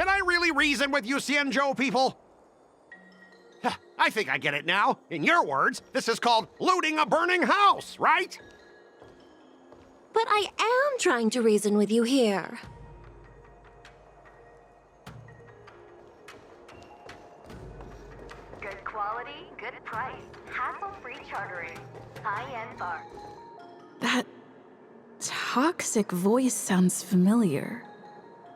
Can I really reason with you Xianzhou people? I think I get it now. In your words, this is called looting a burning house, right? But I am trying to reason with you here. Good quality, good price. Hassle-free chartering. High-end bar. That toxic voice sounds familiar.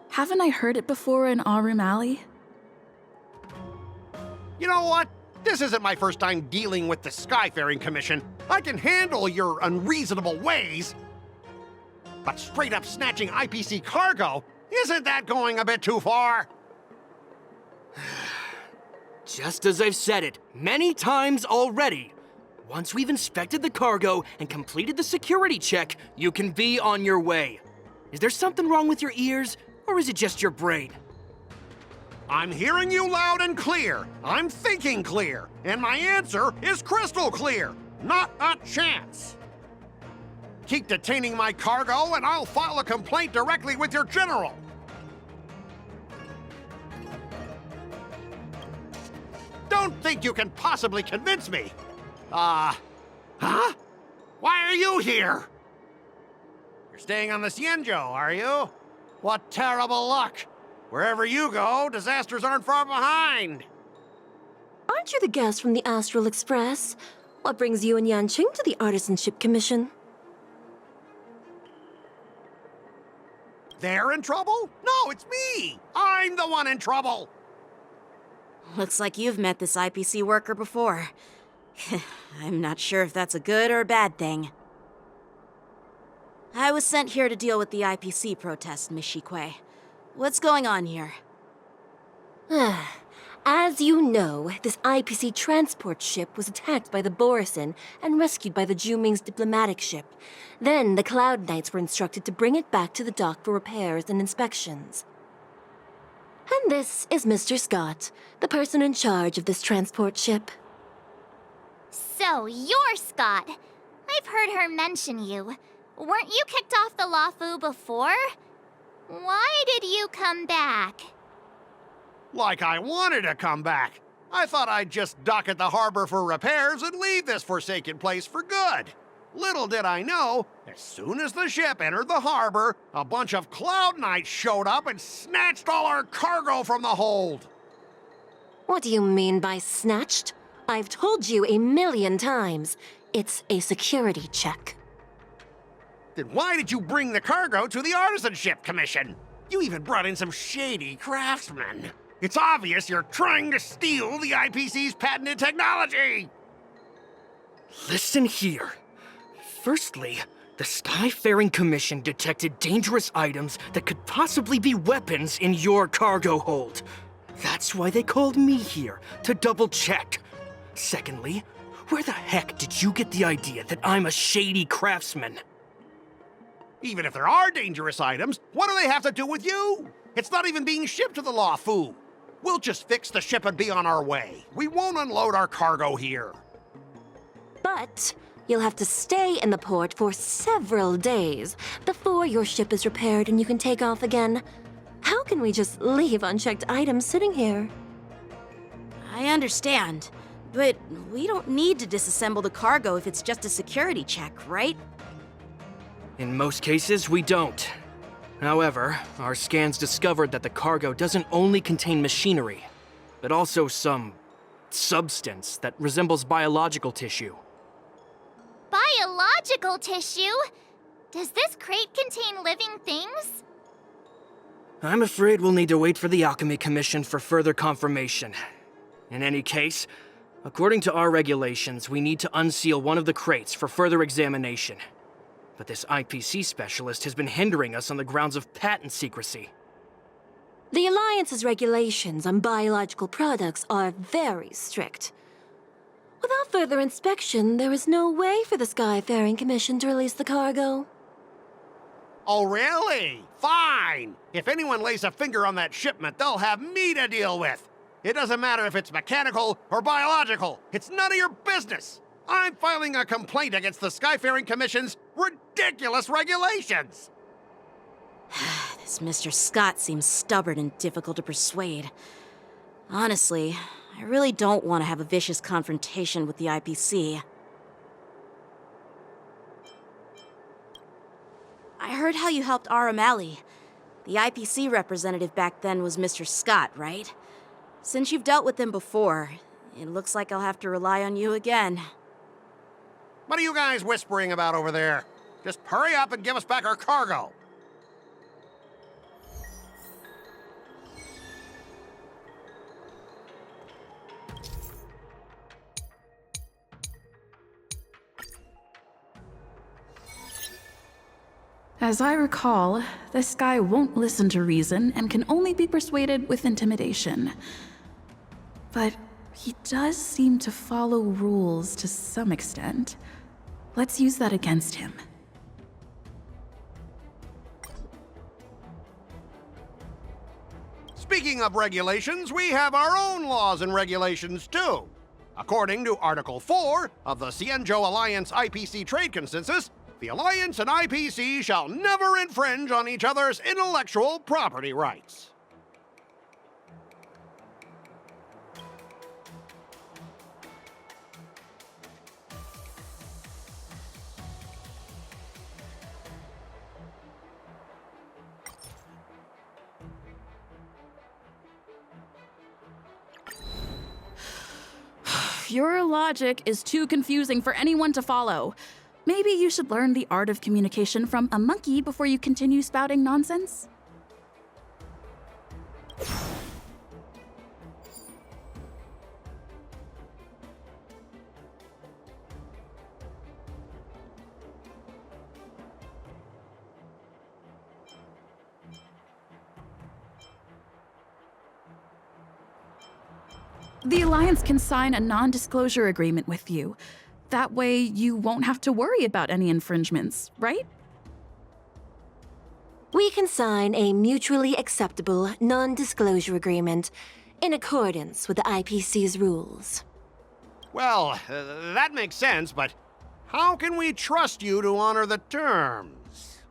Haven't I heard it before in Aurum Alley? You know what? This isn't my first time dealing with the Skyfaring Commission. I can handle your unreasonable ways. But straight up snatching IPC cargo, isn't that going a bit too far? Just as I've said it many times already. Once we've inspected the cargo and completed the security check, you can be on your way. Is there something wrong with your ears, or is it just your brain? I'm hearing you loud and clear. I'm thinking clear. And my answer is crystal clear. Not a chance. Keep detaining my cargo and I'll file a complaint directly with your general. Don't think you can possibly convince me. Huh? Why are you here? You're staying on the Xianzhou, are you? What terrible luck. Wherever you go, disasters aren't far behind. Aren't you the guest from the Astral Express? What brings you and Yanqing to the Artisanship Commission? They're in trouble? No, it's me! I'm the one in trouble! Looks like you've met this IPC worker before. I'm not sure if that's a good or a bad thing. I was sent here to deal with the IPC protest, Miss Shikui. What's going on here? As you know, this IPC transport ship was attacked by the Borisin and rescued by the Juming's diplomatic ship. Then the Cloud Knights were instructed to bring it back to the dock for repairs and inspections. And this is Mr. Scott, the person in charge of this transport ship. So, you're Scott. I've heard her mention you. Weren't you kicked off the Lafu before? Why did you come back? Like I wanted to come back. I thought I'd just dock at the harbor for repairs and leave this forsaken place for good. Little did I know, as soon as the ship entered the harbor, a bunch of Cloud Knights showed up and snatched all our cargo from the hold. What do you mean by snatched? I've told you 1,000,000 times. It's a security check. Then why did you bring the cargo to the Artisanship Commission? You even brought in some shady craftsmen. It's obvious you're trying to steal the IPC's patented technology! Listen here. Firstly, the Skyfaring Commission detected dangerous items that could possibly be weapons in your cargo hold. That's why they called me here, to double-check. Secondly, where the heck did you get the idea that I'm a shady craftsman? Even if there are dangerous items, what do they have to do with you? It's not even being shipped to the Lafu. We'll just fix the ship and be on our way. We won't unload our cargo here. But you'll have to stay in the port for several days before your ship is repaired and you can take off again. How can we just leave unchecked items sitting here? I understand, but we don't need to disassemble the cargo if it's just a security check, right? In most cases, we don't. However, our scans discovered that the cargo doesn't only contain machinery, but also some substance that resembles biological tissue. Biological tissue? Does this crate contain living things? I'm afraid we'll need to wait for the Alchemy Commission for further confirmation. In any case, according to our regulations, we need to unseal one of the crates for further examination. But this IPC specialist has been hindering us on the grounds of patent secrecy. The Alliance's regulations on biological products are very strict. Without further inspection, there is no way for the Skyfaring Commission to release the cargo. Oh, really? Fine. If anyone lays a finger on that shipment, they'll have me to deal with. It doesn't matter if it's mechanical or biological. It's none of your business. I'm filing a complaint against the Skyfaring Commission's ridiculous regulations. This Mr. Scott seems stubborn and difficult to persuade. Honestly, I really don't want to have a vicious confrontation with the IPC. I heard how you helped Aramali. The IPC representative back then was Mr. Scott, right? Since you've dealt with him before, it looks like I'll have to rely on you again. What are you guys whispering about over there? Just hurry up and give us back our cargo. As I recall, this guy won't listen to reason and can only be persuaded with intimidation. But he does seem to follow rules to some extent. Let's use that against him. Speaking of regulations, we have our own laws and regulations too. According to Article 4 of the Cienjo Alliance IPC Trade Consensus, the Alliance and IPC shall never infringe on each other's intellectual property rights. Your logic is too confusing for anyone to follow. Maybe you should learn the art of communication from a monkey before you continue spouting nonsense? The Alliance can sign a non-disclosure agreement with you. That way, you won't have to worry about any infringements, right? We can sign a mutually acceptable non-disclosure agreement in accordance with the IPC's rules. Well, that makes sense, but how can we trust you to honor the terms?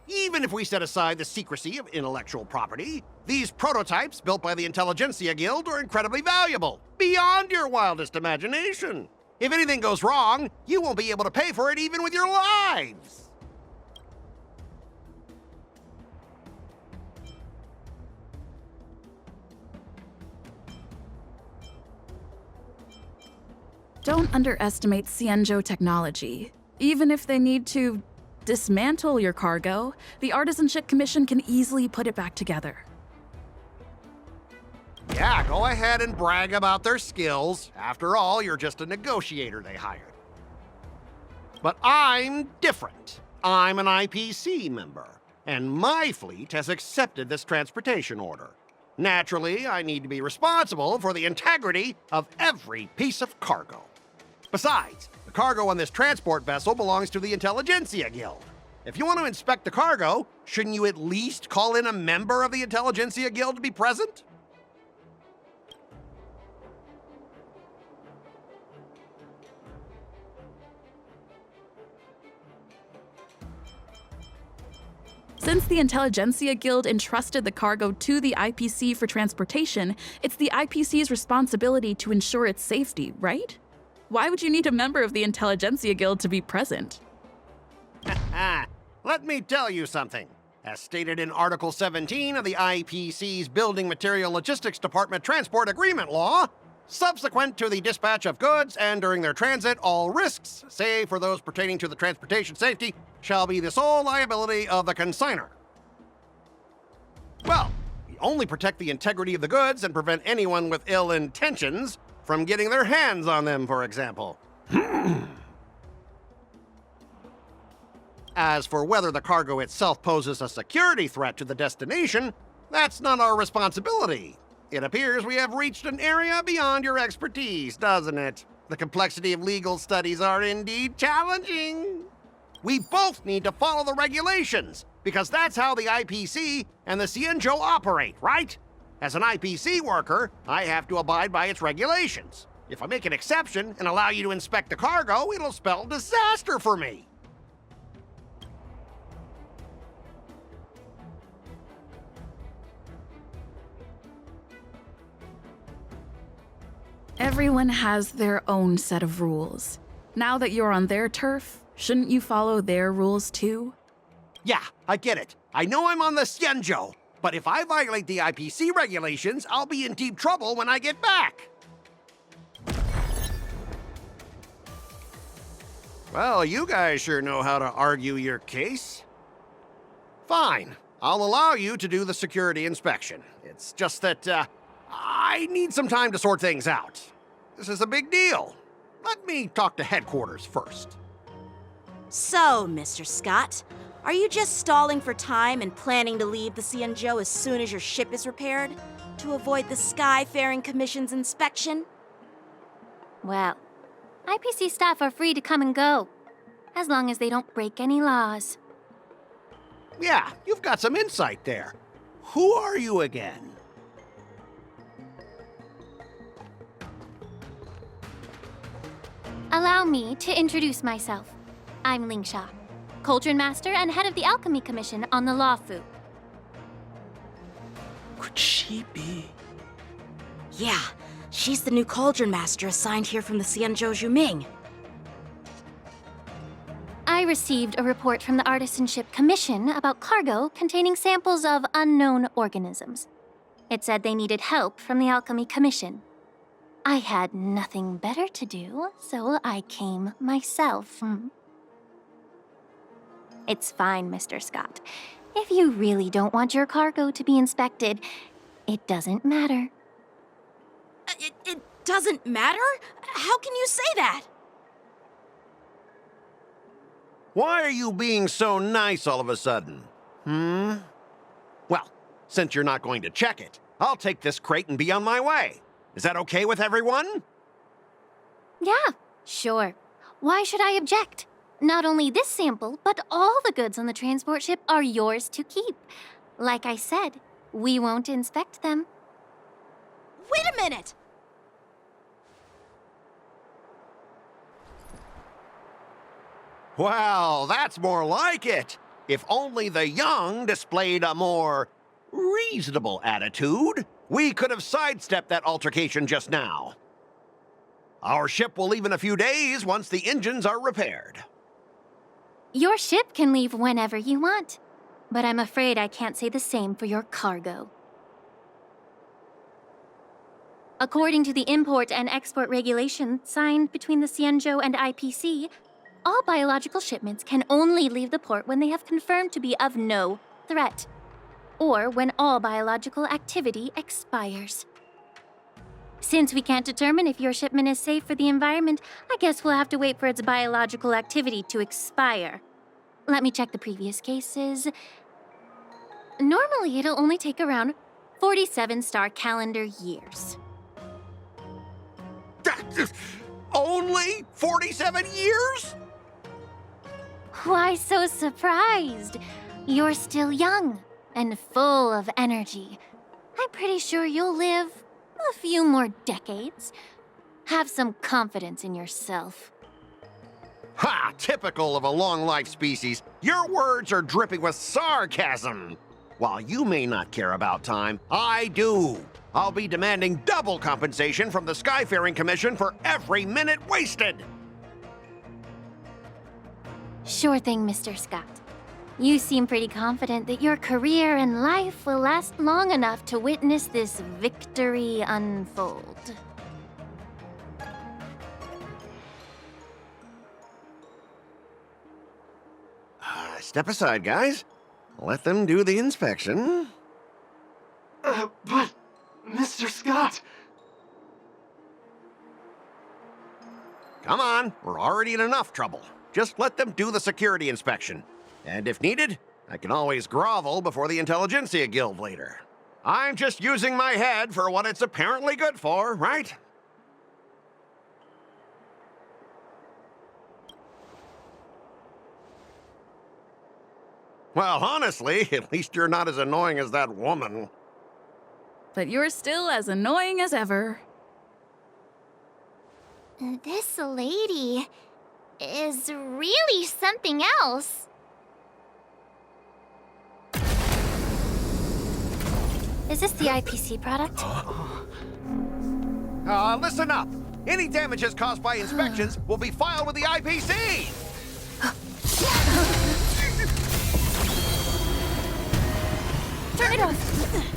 Even if we set aside the secrecy of intellectual property, these prototypes built by the Intelligentsia Guild are incredibly valuable, beyond your wildest imagination. If anything goes wrong, you won't be able to pay for it even with your lives. Don't underestimate Cienjo technology. Even if they need to dismantle your cargo, the Artisanship Commission can easily put it back together. Yeah, go ahead and brag about their skills. After all, you're just a negotiator they hired. But I'm different. I'm an IPC member, and my fleet has accepted this transportation order. Naturally, I need to be responsible for the integrity of every piece of cargo. Besides, the cargo on this transport vessel belongs to the Intelligentsia Guild. If you want to inspect the cargo, shouldn't you at least call in a member of the Intelligentsia Guild to be present? Since the Intelligentsia Guild entrusted the cargo to the IPC for transportation, it's the IPC's responsibility to ensure its safety, right? Why would you need a member of the Intelligentsia Guild to be present? Let me tell you something. As stated in Article 17 of the IPC's Building Material Logistics Department Transport Agreement Law, subsequent to the dispatch of goods and during their transit, all risks, save for those pertaining to the transportation safety, shall be the sole liability of the consignor. Well, we only protect the integrity of the goods and prevent anyone with ill intentions from getting their hands on them, for example. As for whether the cargo itself poses a security threat to the destination, that's not our responsibility. It appears we have reached an area beyond your expertise, doesn't it? The complexity of legal studies are indeed challenging. We both need to follow the regulations, because that's how the IPC and the Cienjo operate, right? As an IPC worker, I have to abide by its regulations. If I make an exception and allow you to inspect the cargo, it'll spell disaster for me. Everyone has their own set of rules. Now that you're on their turf, shouldn't you follow their rules too? Yeah, I get it. I know I'm on the Xianzhou, but if I violate the IPC regulations, I'll be in deep trouble when I get back. Well, you guys sure know how to argue your case. Fine, I'll allow you to do the security inspection. It's just that, I need some time to sort things out. This is a big deal. Let me talk to headquarters first. So, Mr. Scott, are you just stalling for time and planning to leave the Xianzhou as soon as your ship is repaired? To avoid the Skyfaring Commission's inspection? Well, IPC staff are free to come and go, as long as they don't break any laws. Yeah, you've got some insight there. Who are you again? Allow me to introduce myself. I'm Lingsha, Cauldron Master and head of the Alchemy Commission on the Lawfu. Could she be? Yeah, she's the new Cauldron Master assigned here from the Xianzhou Zhuming. I received a report from the Artisanship Commission about cargo containing samples of unknown organisms. It said they needed help from the Alchemy Commission. I had nothing better to do, so I came myself. It's fine, Mr. Scott. If you really don't want your cargo to be inspected, it doesn't matter. It doesn't matter? How can you say that? Why are you being so nice all of a sudden? Well, since you're not going to check it, I'll take this crate and be on my way. Is that okay with everyone? Yeah, sure. Why should I object? Not only this sample, but all the goods on the transport ship are yours to keep. Like I said, we won't inspect them. Wait a minute! Well, that's more like it. If only the young displayed a more reasonable attitude, we could have sidestepped that altercation just now. Our ship will leave in a few days once the engines are repaired. Your ship can leave whenever you want, but I'm afraid I can't say the same for your cargo. According to the import and export regulation signed between the Xianzhou and IPC, all biological shipments can only leave the port when they have confirmed to be of no threat, or when all biological activity expires. Since we can't determine if your shipment is safe for the environment, I guess we'll have to wait for its biological activity to expire. Let me check the previous cases. Normally, it'll only take around 47 star calendar years. Only 47 years? Why so surprised? You're still young and full of energy. I'm pretty sure you'll live a few more decades. Have some confidence in yourself. Ha! Typical of a long-life species. Your words are dripping with sarcasm. While you may not care about time, I do. I'll be demanding double compensation from the Skyfaring Commission for every minute wasted. Sure thing, Mr. Scott. You seem pretty confident that your career and life will last long enough to witness this victory unfold. Step aside, guys. Let them do the inspection. But, Mr. Scott... Come on, we're already in enough trouble. Just let them do the security inspection. And if needed, I can always grovel before the Intelligentsia Guild later. I'm just using my head for what it's apparently good for, right? Well, honestly, at least you're not as annoying as that woman. But you're still as annoying as ever. This lady is really something else. Is this the IPC product? Listen up. Any damages caused by inspections will be filed with the IPC. Turn it off!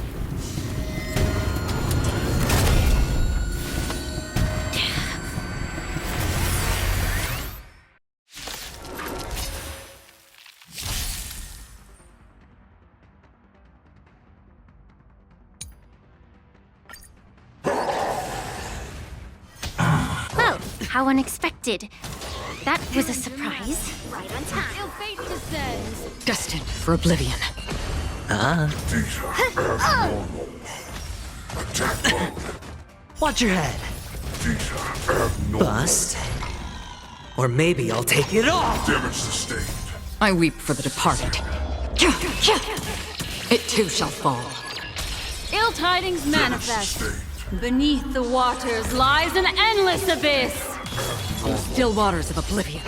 Well, how unexpected. That was a surprise. Right on time. Ill fate descends! Destined for oblivion. Watch your head. Bust. Or maybe I'll take it all. Damage sustained. I weep for the departed. It too shall fall. Ill tidings manifest! Sustained. Beneath the waters lies an endless abyss! Still waters of oblivion.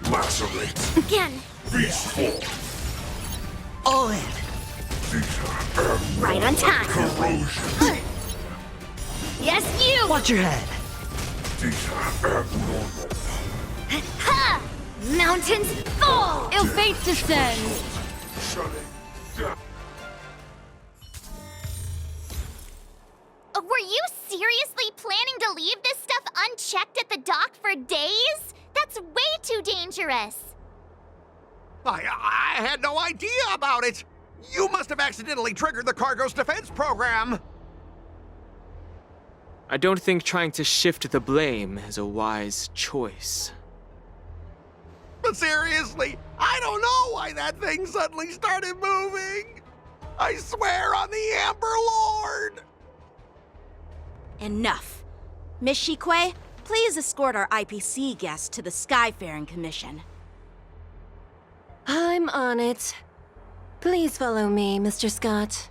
Lacerate. Again. Beast form. All in. Right on time. Corrosion. Yes, you! Watch your head. Abnormal. Ha! Mountains fall! Ill fate descends! Shutting down. Were you seriously planning to leave this stuff unchecked at the dock for days? That's way too dangerous. I had no idea about it. You must have accidentally triggered the cargo's defense program. I don't think trying to shift the blame is a wise choice. But seriously, I don't know why that thing suddenly started moving. I swear on the Amber Lord. Enough. Miss Shikwe, please escort our IPC guest to the Skyfaring Commission. I'm on it. Please follow me, Mr. Scott.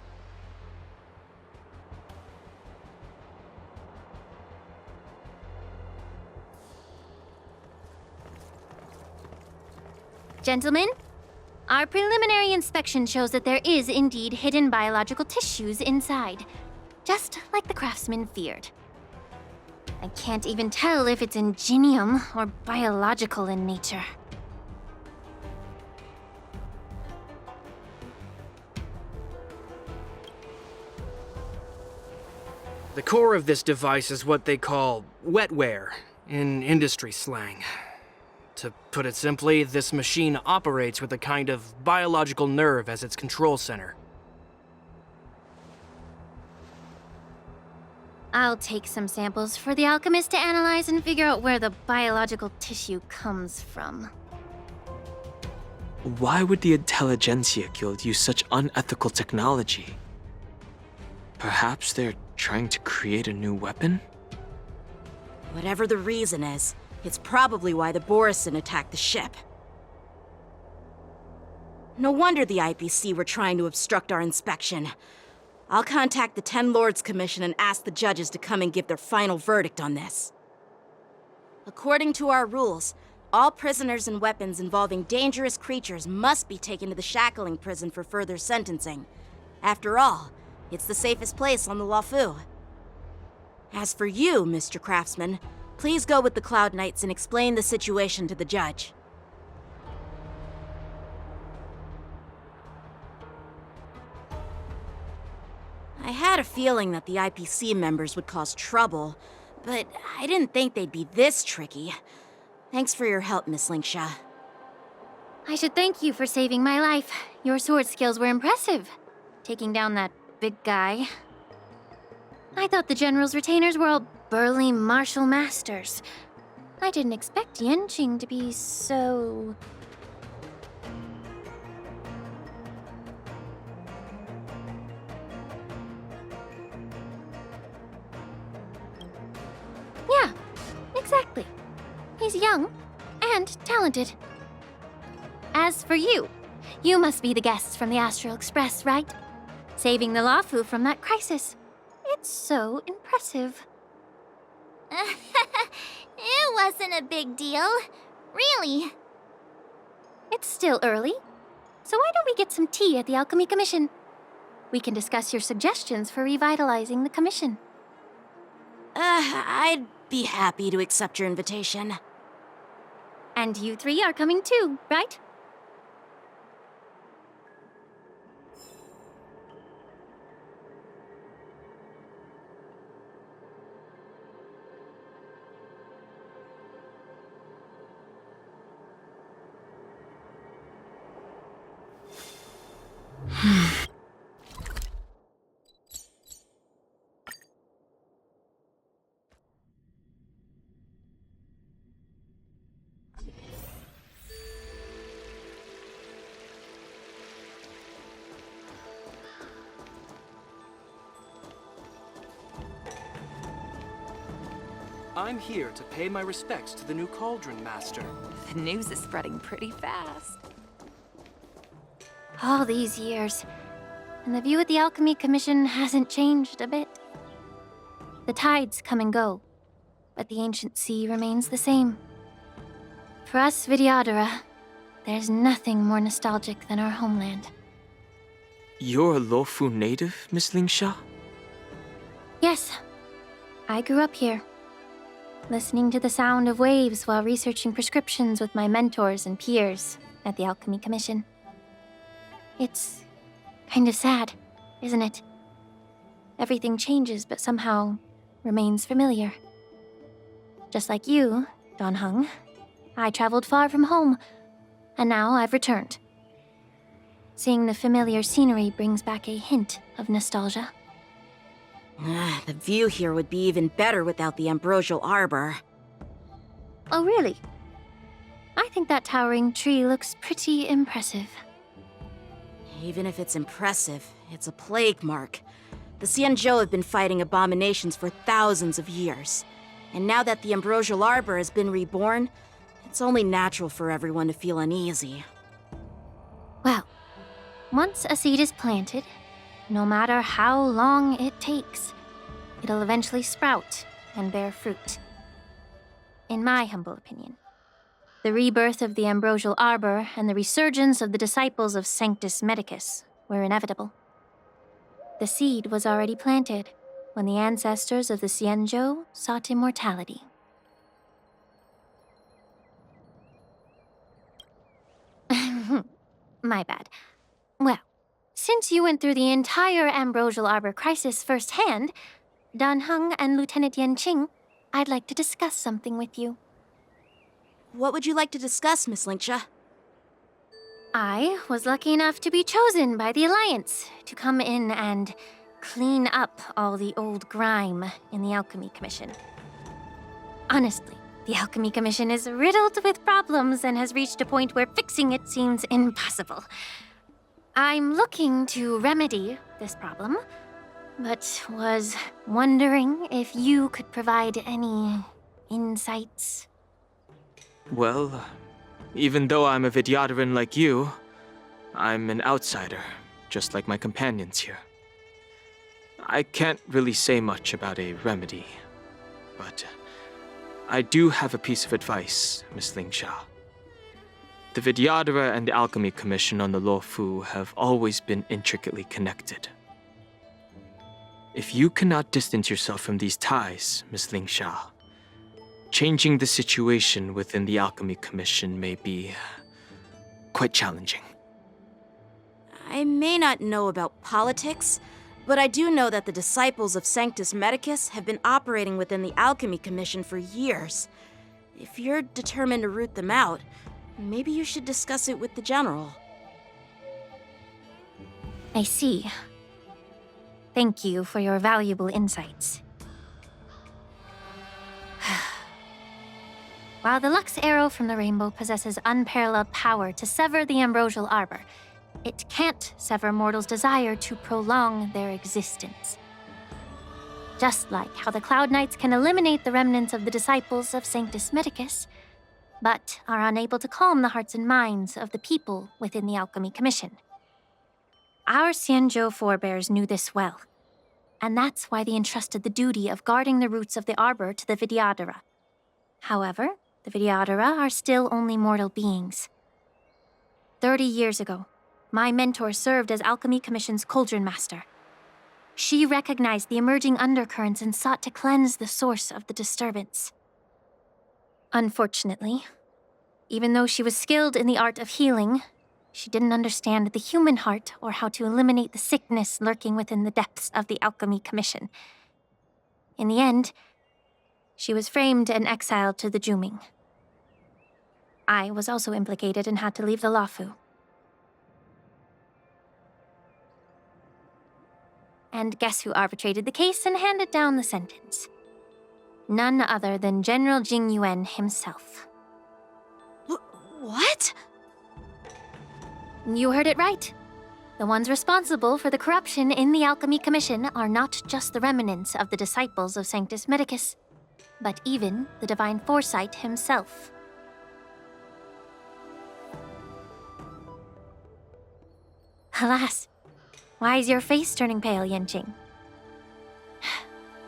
Gentlemen, our preliminary inspection shows that there is indeed hidden biological tissues inside, just like the craftsman feared. I can't even tell if it's ingenium or biological in nature. The core of this device is what they call wetware in industry slang. To put it simply, this machine operates with a kind of biological nerve as its control center. I'll take some samples for the alchemist to analyze and figure out where the biological tissue comes from. Why would the Intelligentsia Guild use such unethical technology? Perhaps they're trying to create a new weapon? Whatever the reason is, it's probably why the Borisin attacked the ship. No wonder the IPC were trying to obstruct our inspection. I'll contact the Ten Lords Commission and ask the judges to come and give their final verdict on this. According to our rules, all prisoners and weapons involving dangerous creatures must be taken to the shackling prison for further sentencing. After all, it's the safest place on the Luofu. As for you, Mr. Craftsman, please go with the Cloud Knights and explain the situation to the judge. I had a feeling that the IPC members would cause trouble, but I didn't think they'd be this tricky. Thanks for your help, Miss Linksha. I should thank you for saving my life. Your sword skills were impressive, taking down that big guy. I thought the General's retainers were all burly martial masters. I didn't expect Yenqing to be so... Yeah, exactly. He's young and talented. As for you, you must be the guests from the Astral Express, right? Saving the Luofu from that crisis. It's so impressive. It wasn't a big deal. Really. It's still early, so why don't we get some tea at the Alchemy Commission? We can discuss your suggestions for revitalizing the commission. I'd be happy to accept your invitation. And you three are coming too, right? I'm here to pay my respects to the new Cauldron Master. The news is spreading pretty fast. All these years, and the view of the Alchemy Commission hasn't changed a bit. The tides come and go, but the ancient sea remains the same. For us Vidyadhara, there's nothing more nostalgic than our homeland. You're a Lofu native, Miss Lingsha? Yes, I grew up here, listening to the sound of waves while researching prescriptions with my mentors and peers at the Alchemy Commission. It's kind of sad, isn't it? Everything changes but somehow remains familiar. Just like you, Don Hung, I traveled far from home, and now I've returned. Seeing the familiar scenery brings back a hint of nostalgia. The view here would be even better without the ambrosial arbor. Oh, really? I think that towering tree looks pretty impressive. Even if it's impressive, it's a plague mark. The Xianzhou have been fighting abominations for thousands of years. And now that the ambrosial arbor has been reborn, it's only natural for everyone to feel uneasy. Well, once a seed is planted, no matter how long it takes, it'll eventually sprout and bear fruit. In my humble opinion, the rebirth of the ambrosial arbor and the resurgence of the disciples of Sanctus Medicus were inevitable. The seed was already planted when the ancestors of the Xianzhou sought immortality. My bad. Well, since you went through the entire ambrosial arbor crisis firsthand, Dan Heng and Lieutenant Yan Qing, I'd like to discuss something with you. What would you like to discuss, Miss Lingsha? I was lucky enough to be chosen by the Alliance to come in and clean up all the old grime in the Alchemy Commission. Honestly, the Alchemy Commission is riddled with problems and has reached a point where fixing it seems impossible. I'm looking to remedy this problem, but was wondering if you could provide any insights. Well, even though I'm a Vidyadharan like you, I'm an outsider, just like my companions here. I can't really say much about a remedy, but I do have a piece of advice, Miss Lingsha. The Vidyadhara and the Alchemy Commission on the Luofu have always been intricately connected. If you cannot distance yourself from these ties, Miss Lingsha, changing the situation within the Alchemy Commission may be quite challenging. I may not know about politics, but I do know that the disciples of Sanctus Medicus have been operating within the Alchemy Commission for years. If you're determined to root them out, maybe you should discuss it with the General. I see. Thank you for your valuable insights. While the Lux Arrow from the Rainbow possesses unparalleled power to sever the ambrosial arbor, it can't sever mortals' desire to prolong their existence. Just like how the Cloud Knights can eliminate the remnants of the disciples of Sanctus Medicus, but are unable to calm the hearts and minds of the people within the Alchemy Commission. Our Xianzhou forebears knew this well, and that's why they entrusted the duty of guarding the roots of the arbor to the Vidyadhara. However, the Vidyadhara are still only mortal beings. 30 years ago, my mentor served as Alchemy Commission's Cauldron Master. She recognized the emerging undercurrents and sought to cleanse the source of the disturbance. Unfortunately, even though she was skilled in the art of healing, she didn't understand the human heart or how to eliminate the sickness lurking within the depths of the Alchemy Commission. In the end, she was framed and exiled to the Juming. I was also implicated and had to leave the Lafu. And guess who arbitrated the case and handed down the sentence? None other than General Jing Yuan himself. What? You heard it right. The ones responsible for the corruption in the Alchemy Commission are not just the remnants of the disciples of Sanctus Medicus, but even the Divine Foresight himself. Alas, why is your face turning pale, Yanqing?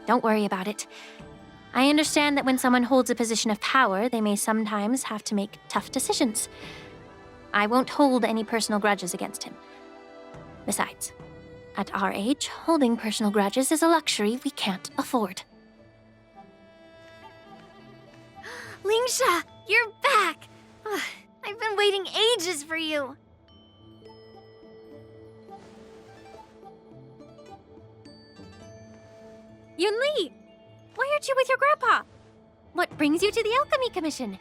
Don't worry about it. I understand that when someone holds a position of power, they may sometimes have to make tough decisions. I won't hold any personal grudges against him. Besides, at our age, holding personal grudges is a luxury we can't afford. Lingsha, you're back! I've been waiting ages for you. Yunli! Why aren't you with your grandpa? What brings you to the Alchemy Commission?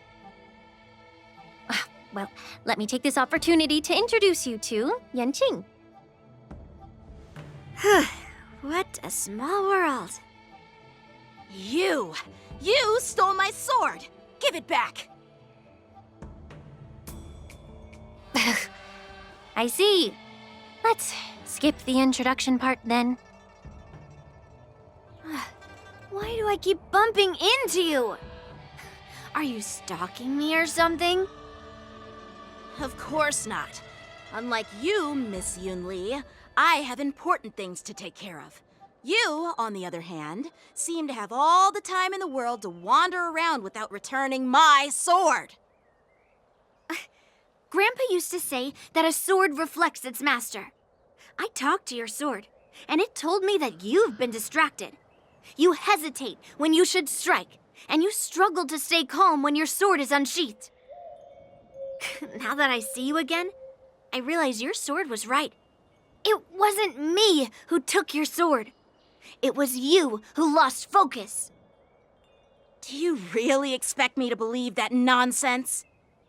Well, let me take this opportunity to introduce you to Yanqing. What a small world. You stole my sword! Give it back! I see. Let's skip the introduction part then. Why do I keep bumping into you? Are you stalking me or something? Of course not. Unlike you, Miss Yunli, I have important things to take care of. You, on the other hand, seem to have all the time in the world to wander around without returning my sword. Grandpa used to say that a sword reflects its master. I talked to your sword, and it told me that you've been distracted. You hesitate when you should strike, and you struggle to stay calm when your sword is unsheathed. Now that I see you again, I realize your sword was right. It wasn't me who took your sword. It was you who lost focus. Do you really expect me to believe that nonsense?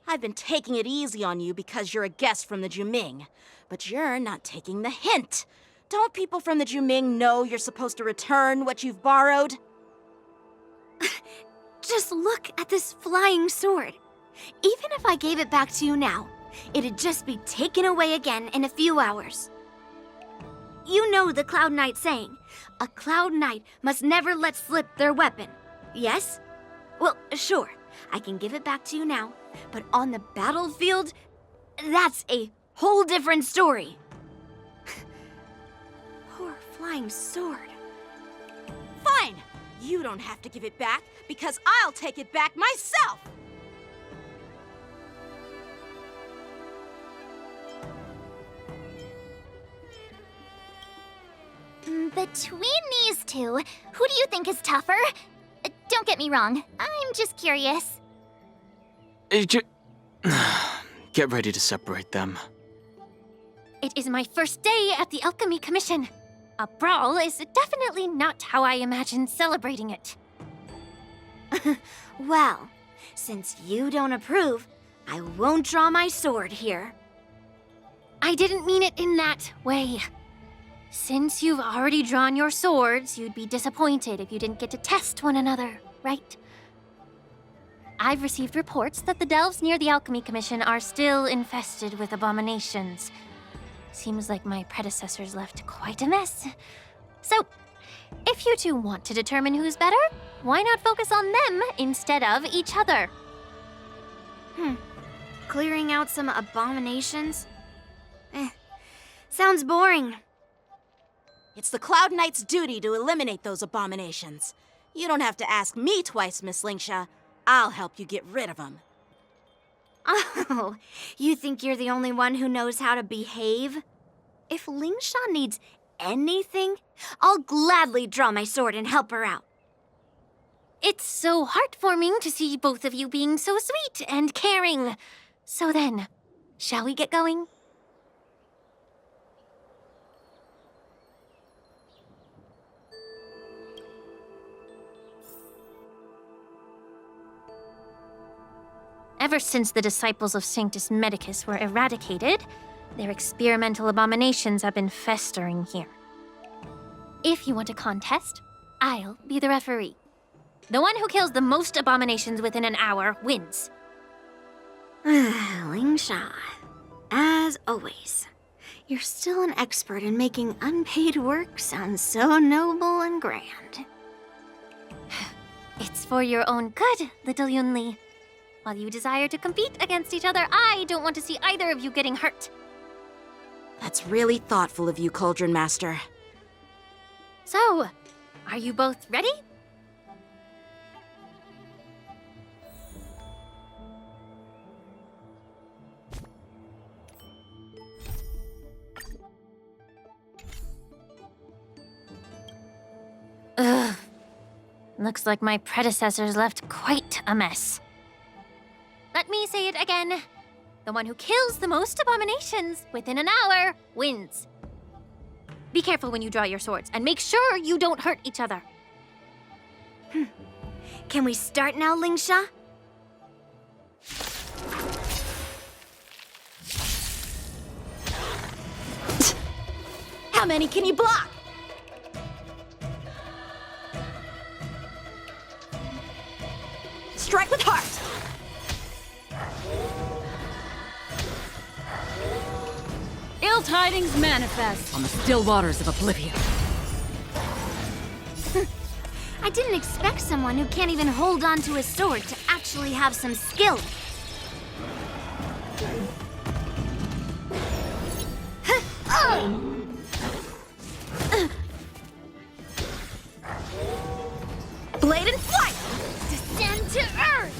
I've been taking it easy on you because you're a guest from the Juming, but you're not taking the hint. Don't people from the Juming know you're supposed to return what you've borrowed? Just look at this flying sword. Even if I gave it back to you now, it'd just be taken away again in a few hours. You know the Cloud Knight saying, a Cloud Knight must never let slip their weapon, yes? Well, sure, I can give it back to you now, but on the battlefield, that's a whole different story. Poor flying sword. Fine! You don't have to give it back, because I'll take it back myself! Between these two, who do you think is tougher? Don't get me wrong, I'm just curious. Get ready to separate them. It is my first day at the Alchemy Commission. A brawl is definitely not how I imagined celebrating it. Well, since you don't approve, I won't draw my sword here. I didn't mean it in that way. Since you've already drawn your swords, you'd be disappointed if you didn't get to test one another, right? I've received reports that the delves near the Alchemy Commission are still infested with abominations. Seems like my predecessors left quite a mess. So, if you two want to determine who's better, why not focus on them instead of each other? Clearing out some abominations? Sounds boring. It's the Cloud Knight's duty to eliminate those abominations. You don't have to ask me twice, Miss Lingsha. I'll help you get rid of them. Oh, you think you're the only one who knows how to behave? If Lingsha needs anything, I'll gladly draw my sword and help her out. It's so heartwarming to see both of you being so sweet and caring. So then, shall we get going? Ever since the disciples of Sanctus Medicus were eradicated, their experimental abominations have been festering here. If you want a contest, I'll be the referee. The one who kills the most abominations within an hour wins. Lingsha, as always, you're still an expert in making unpaid work sound so noble and grand. It's for your own good, little Yunli. While you desire to compete against each other, I don't want to see either of you getting hurt. That's really thoughtful of you, Cauldron Master. So, are you both ready? Ugh. Looks like my predecessors left quite a mess. Let me say it again. The one who kills the most abominations within an hour wins. Be careful when you draw your swords, and make sure you don't hurt each other. Can we start now, Lingsha? How many can you block? Strike with heart! Ill tidings manifest on the still waters of oblivion. I didn't expect someone who can't even hold on to his sword to actually have some skill. Blade and flight! Descend to earth!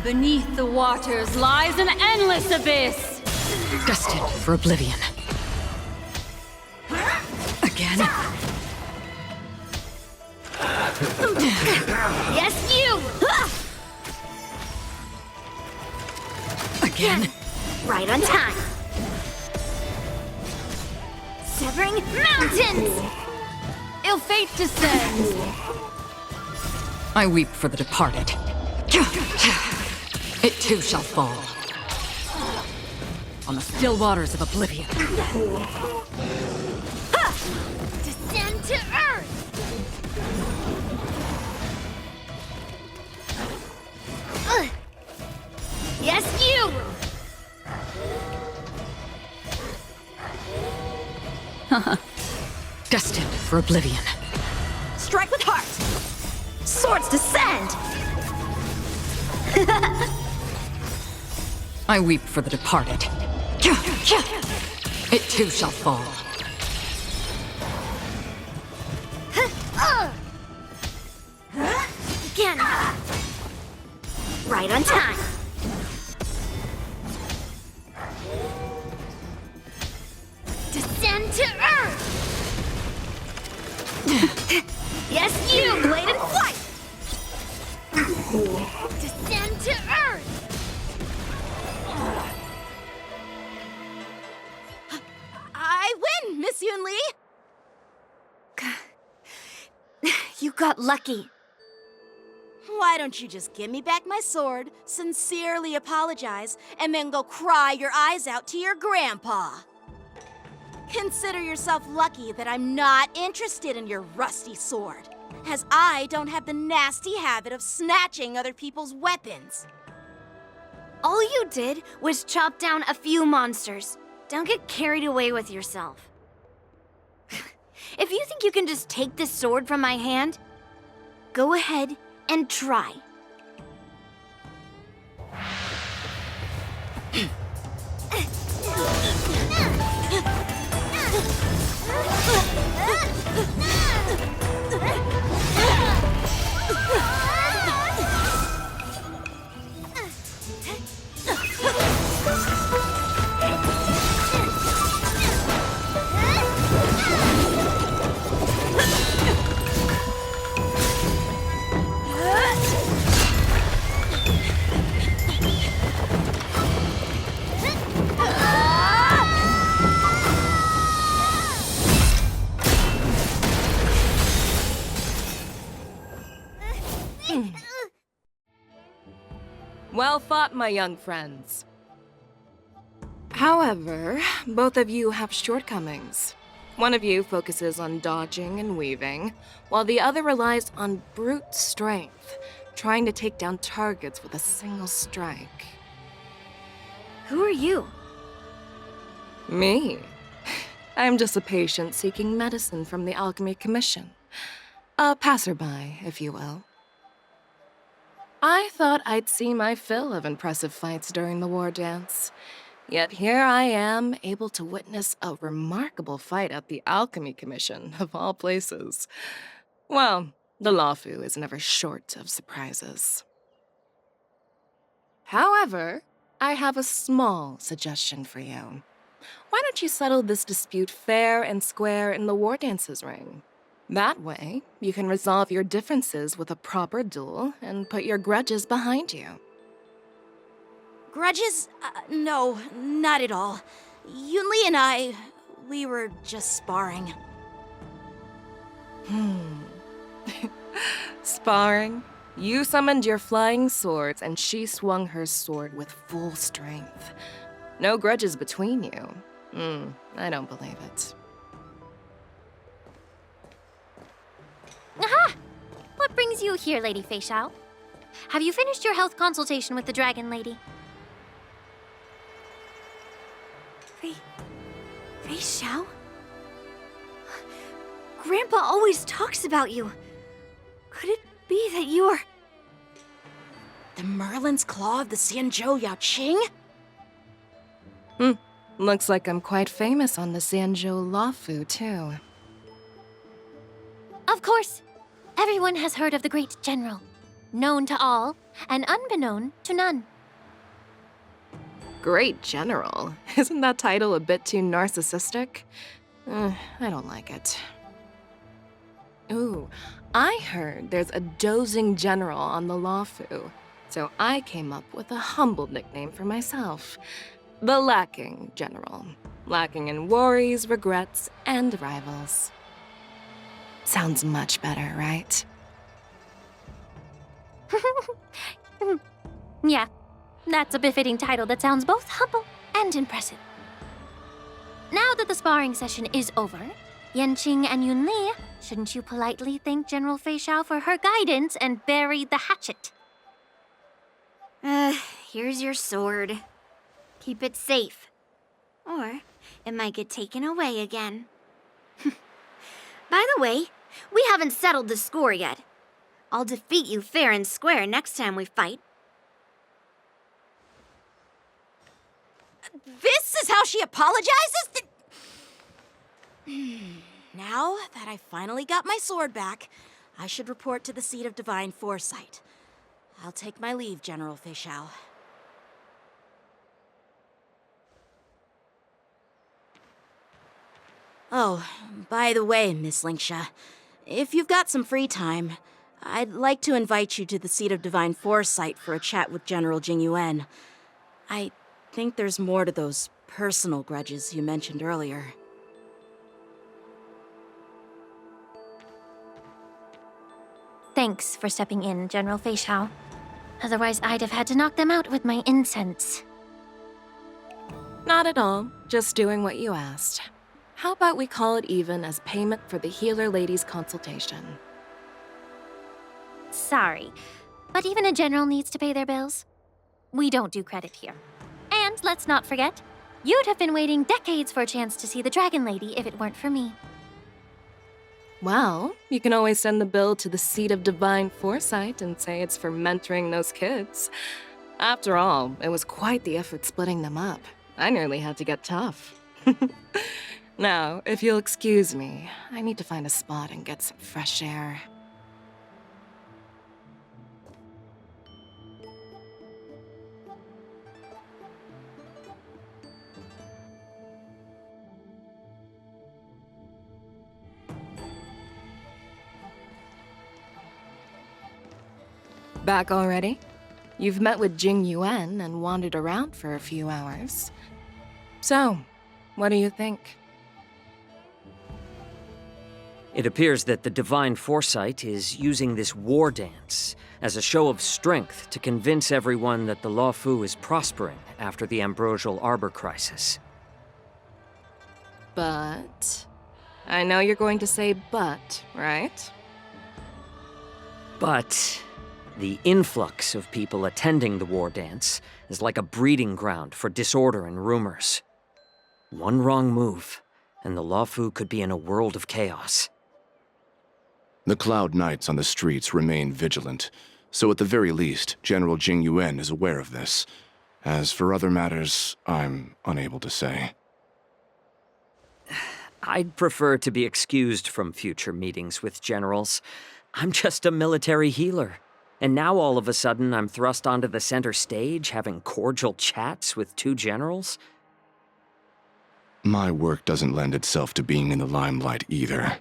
Beneath the waters lies an endless abyss, destined for oblivion. Again? Yes, you! Again? Right on time. Severing mountains! Ill fate descends. I weep for the departed. It too shall fall. On the still waters of oblivion. Descend to earth! Yes, you! Destined for oblivion. Strike with heart! Swords descend! I weep for the departed. It too shall fall. Again! Right on time. Descend to earth! Yes, you! Blade and flight! Descend to earth! I win, Miss Yunli! You got lucky. Why don't you just give me back my sword, sincerely apologize, and then go cry your eyes out to your grandpa? Consider yourself lucky that I'm not interested in your rusty sword, as I don't have the nasty habit of snatching other people's weapons. All you did was chop down a few monsters. Don't get carried away with yourself. If you think you can just take this sword from my hand, go ahead and try. Well fought, my young friends. However, both of you have shortcomings. One of you focuses on dodging and weaving, while the other relies on brute strength, trying to take down targets with a single strike. Who are you? Me? I'm just a patient seeking medicine from the Alchemy Commission. A passerby, if you will. I thought I'd see my fill of impressive fights during the war dance. Yet here I am, able to witness a remarkable fight at the Alchemy Commission, of all places. Well, the Lawfu is never short of surprises. However, I have a small suggestion for you. Why don't you settle this dispute fair and square in the war dance's ring? That way, you can resolve your differences with a proper duel and put your grudges behind you. Grudges? No, not at all. Yunli and I, we were just sparring. Sparring? You summoned your flying swords and she swung her sword with full strength. No grudges between you. I don't believe it. Aha! What brings you here, Lady Fei Xiao? Have you finished your health consultation with the Dragon Lady? Fei Xiao? Grandpa always talks about you. Could it be that you are... The Merlin's Claw of the Xianzhou Yaoqing? Looks like I'm quite famous on the Xianzhou Lawfu, too. Of course. Everyone has heard of the great general. Known to all, and unbeknown to none. Great General? Isn't that title a bit too narcissistic? I don't like it. Ooh, I heard there's a dozing general on the Lawfu, so I came up with a humble nickname for myself. The Lacking General. Lacking in worries, regrets, and rivals. Sounds much better, right? Yeah, that's a befitting title that sounds both humble and impressive. Now that the sparring session is over, Yanqing and Yunli, shouldn't you politely thank General Fei Xiao for her guidance and bury the hatchet? Here's your sword. Keep it safe. Or it might get taken away again. By the way, we haven't settled the score yet. I'll defeat you fair and square next time we fight. This is how she apologizes? Now that I finally got my sword back, I should report to the seat of divine foresight. I'll take my leave, General Fei Xiao. Oh, by the way, Miss Linksha, if you've got some free time, I'd like to invite you to the seat of divine foresight for a chat with General Jing Yuan. I think there's more to those personal grudges you mentioned earlier. Thanks for stepping in, General Fei Xiao. Otherwise, I'd have had to knock them out with my incense. Not at all. Just doing what you asked. How about we call it even as payment for the healer lady's consultation? Sorry, but even a general needs to pay their bills. We don't do credit here. And let's not forget, you'd have been waiting decades for a chance to see the Dragon Lady if it weren't for me. Well, you can always send the bill to the seat of divine foresight and say it's for mentoring those kids. After all, it was quite the effort splitting them up. I nearly had to get tough. Now, if you'll excuse me, I need to find a spot and get some fresh air. Back already? You've met with Jing Yuan and wandered around for a few hours. So, what do you think? It appears that the Divine Foresight is using this war dance as a show of strength to convince everyone that the Luofu is prospering after the Ambrosial Arbor crisis. But... I know you're going to say but, right? But the influx of people attending the war dance is like a breeding ground for disorder and rumors. One wrong move, and the Luofu could be in a world of chaos. The Cloud Knights on the streets remain vigilant, so at the very least, General Jing Yuan is aware of this. As for other matters, I'm unable to say. I'd prefer to be excused from future meetings with generals. I'm just a military healer. And now all of a sudden I'm thrust onto the center stage having cordial chats with two generals? My work doesn't lend itself to being in the limelight either.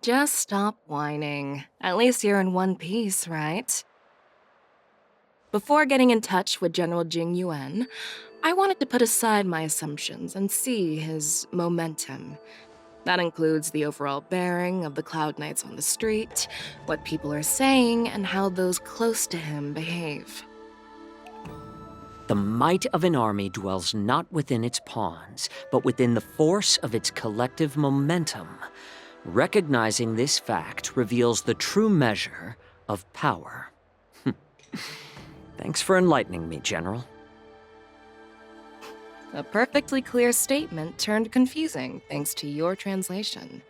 Just stop whining. At least you're in one piece, right? Before getting in touch with General Jing Yuan, I wanted to put aside my assumptions and see his momentum. That includes the overall bearing of the Cloud Knights on the street, what people are saying, and how those close to him behave. The might of an army dwells not within its pawns, but within the force of its collective momentum. Recognizing this fact reveals the true measure of power. Thanks for enlightening me, General. A perfectly clear statement turned confusing thanks to your translation.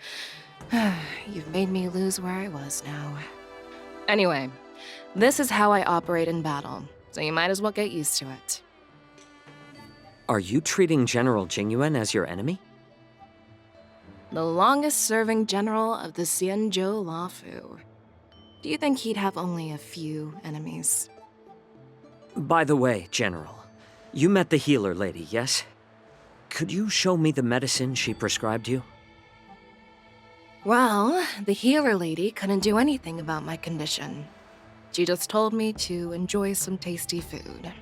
You've made me lose where I was now. Anyway, this is how I operate in battle, so you might as well get used to it. Are you treating General Jing Yuan as your enemy? The longest-serving general of the Xianzhou Luofu. Do you think he'd have only a few enemies? By the way, General, you met the healer lady, yes? Could you show me the medicine she prescribed you? Well, the healer lady couldn't do anything about my condition. She just told me to enjoy some tasty food.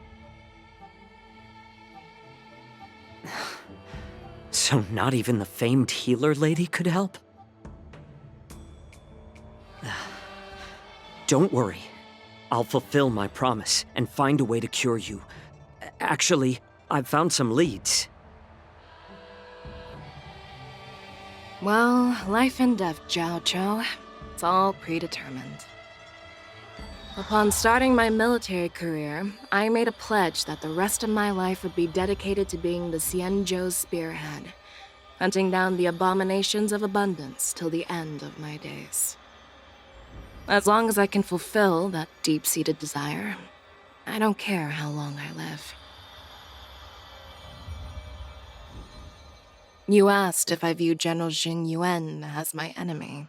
So not even the famed healer lady could help? Don't worry. I'll fulfill my promise and find a way to cure you. Actually, I've found some leads. Well, life and death, Jiao Zhou. It's all predetermined. Upon starting my military career, I made a pledge that the rest of my life would be dedicated to being the Xianzhou's spearhead, hunting down the abominations of abundance till the end of my days. As long as I can fulfill that deep-seated desire, I don't care how long I live. You asked if I view General Jing Yuan as my enemy.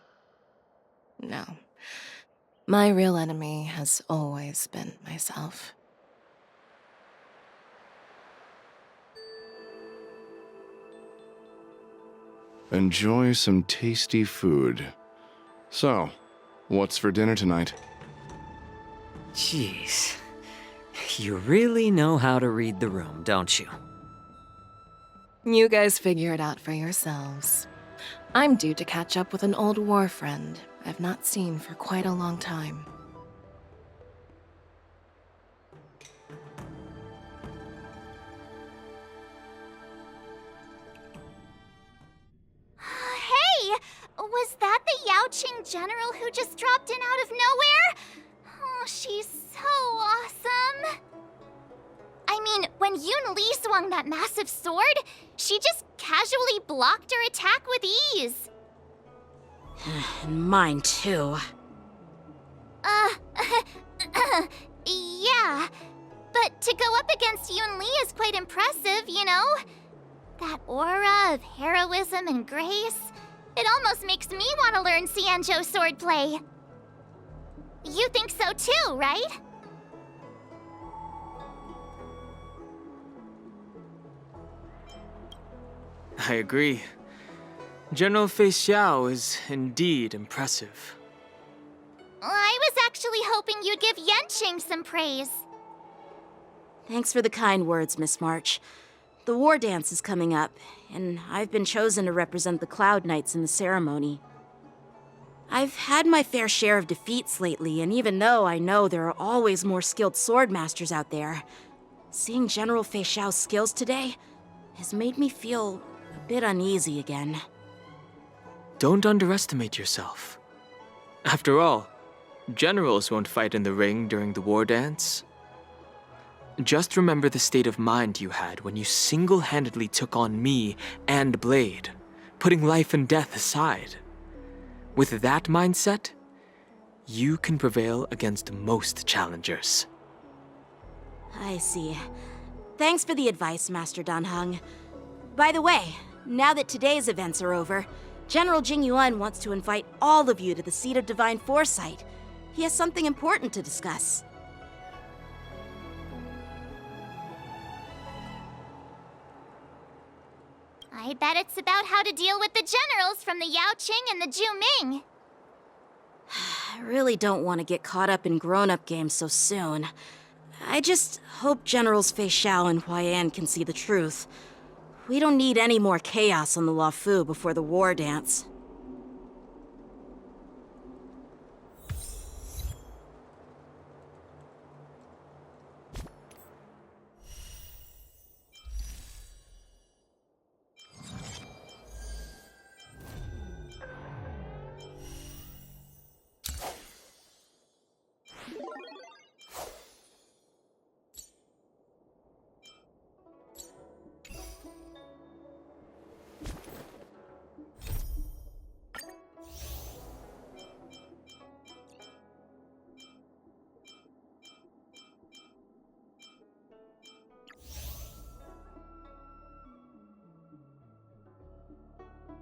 No. My real enemy has always been myself. Enjoy some tasty food. So, what's for dinner tonight? Jeez. You really know how to read the room, don't you? You guys figure it out for yourselves. I'm due to catch up with an old war friend I've not seen for quite a long time. Hey! Was that the Yaoqing general who just dropped in out of nowhere? Oh, she's so awesome! I mean, when Yun Li swung that massive sword, she just casually blocked her attack with ease. And mine too. Yeah. But to go up against Yun Li is quite impressive, you know? That aura of heroism and grace, it almost makes me want to learn Xianzhou swordplay. You think so too, right? I agree. General Fei Xiao is indeed impressive. I was actually hoping you'd give Yanqing some praise. Thanks for the kind words, Miss March. The war dance is coming up, and I've been chosen to represent the Cloud Knights in the ceremony. I've had my fair share of defeats lately, and even though I know there are always more skilled swordmasters out there, seeing General Fei Xiao's skills today has made me feel a bit uneasy again. Don't underestimate yourself. After all, generals won't fight in the ring during the war dance. Just remember the state of mind you had when you single-handedly took on me and Blade, putting life and death aside. With that mindset, you can prevail against most challengers. I see. Thanks for the advice, Master Danheng. By the way, now that today's events are over, General Jing Yuan wants to invite all of you to the Seat of Divine Foresight. He has something important to discuss. I bet it's about how to deal with the generals from the Yaoqing and the Juming. I really don't want to get caught up in grown-up games so soon. I just hope Generals Fei Xiao and Huaiyan can see the truth. We don't need any more chaos on the Luofu before the war dance.